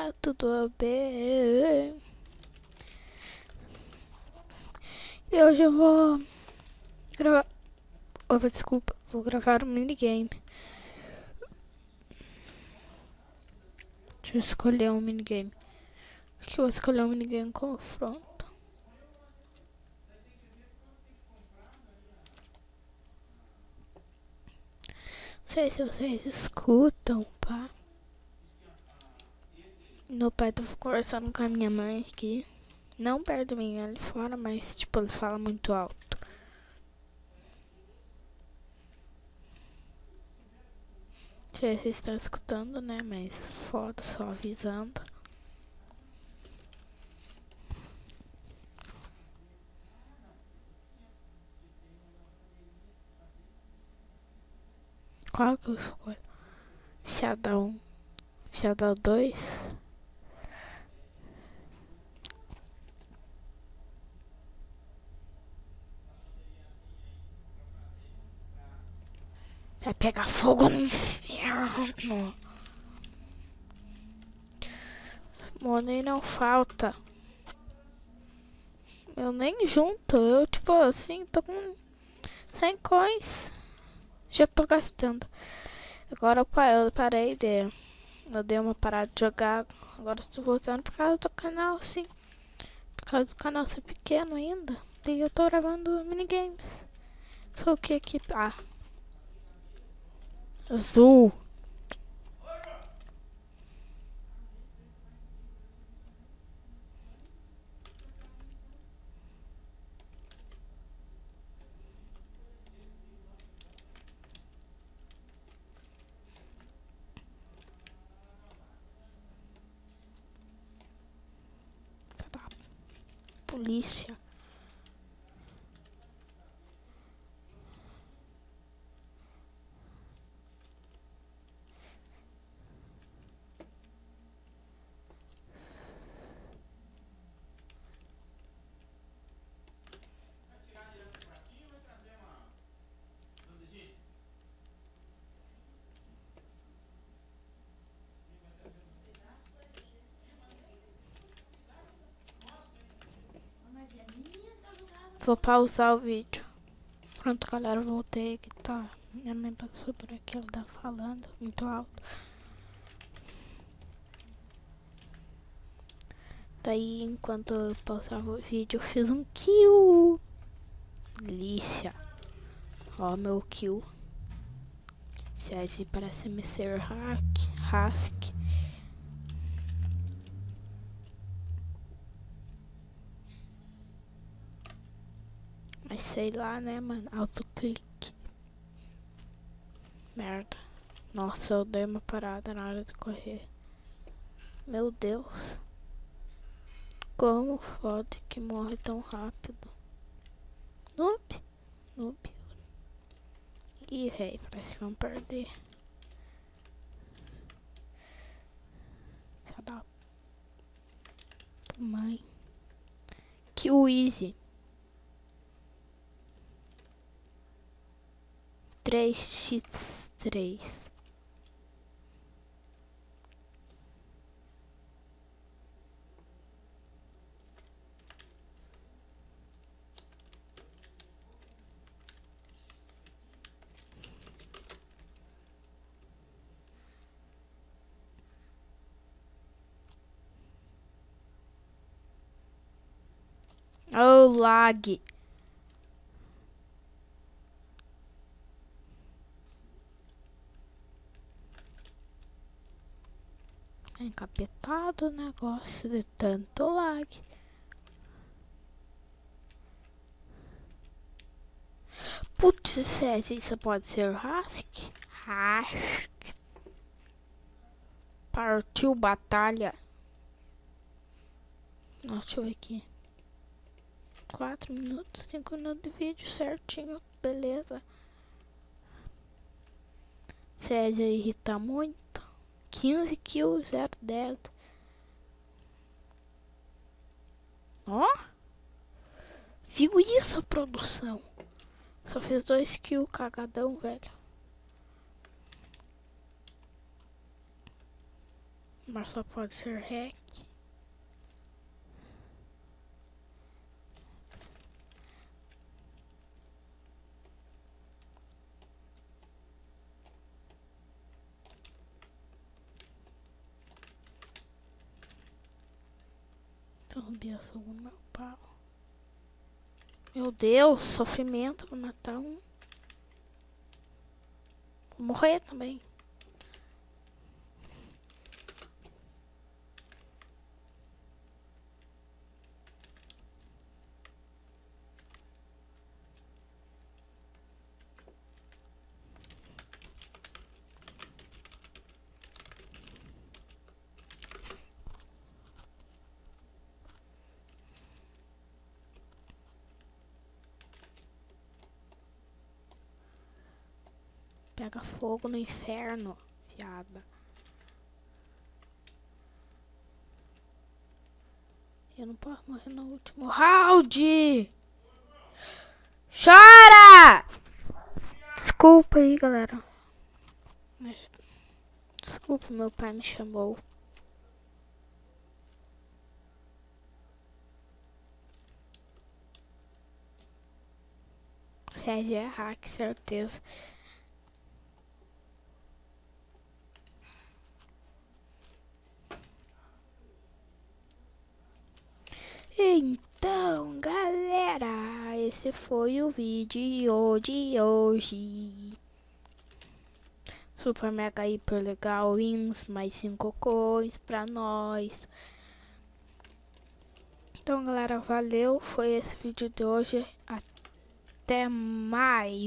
tá tudo bem. E hoje eu vou gravar. Opa, desculpa, vou gravar um minigame. Deixa eu escolher um minigame. Acho que eu vou escolher um minigame confronto. Não sei se vocês escutam, pá. Meu pai tá conversando com a minha mãe aqui. Não perto de mim, ali fora, mas tipo, ele fala muito alto. Não sei se vocês estão escutando, né? Mas foda, só avisando. Qual que eu escolho? Shadow 1, Shadow 2. Vai pegar fogo no inferno. Money não falta. Eu nem junto. Eu, tipo assim, tô com 100 coins. Já tô gastando. Agora eu parei de... Eu dei uma parada de jogar. Agora estou voltando por causa do canal, sim. Por causa do canal ser pequeno ainda. E eu tô gravando minigames. Só o que aqui? Ah. Azul. Polícia. Vou pausar o vídeo. Pronto, galera, voltei aqui, tá. Minha mãe passou por aqui, ela tá falando muito alto. Daí, enquanto eu pausava o vídeo, eu fiz um kill. Delícia. Ó, meu kill. Esse aí parece Mr. Hask. Mas sei lá, né, mano? Autoclique. Merda. Nossa, eu dei uma parada na hora de correr. Meu Deus. Como pode que morre tão rápido? Noob. Noob. Ih, véi, parece que vamos perder. Já dá. Mãe. Kill easy. 3x3. Oh, lag. É encapetado o negócio de tanto lag. Putz, isso pode ser Hask? Hask. Partiu batalha. Nossa, deixa eu ver aqui. 4 minutos, 5 minutos de vídeo certinho, beleza. César irrita muito. 15 kills, 0 dead. Ó. Viu isso, produção? Só fez 2 kills, cagadão, velho. mas só pode ser hack. Então, subiu no meu pau. Meu Deus, sofrimento pra matar um. Vou morrer também. Pega fogo no inferno, viada. Eu não posso morrer no último round. Chora! Desculpa aí, galera. Desculpa, meu pai me chamou. Sérgio é hack, certeza. Então, galera, esse foi o vídeo de hoje. Super mega hiper legal wins, mais 5 coins pra nós. Então, galera, valeu. Foi esse vídeo de hoje. Até mais.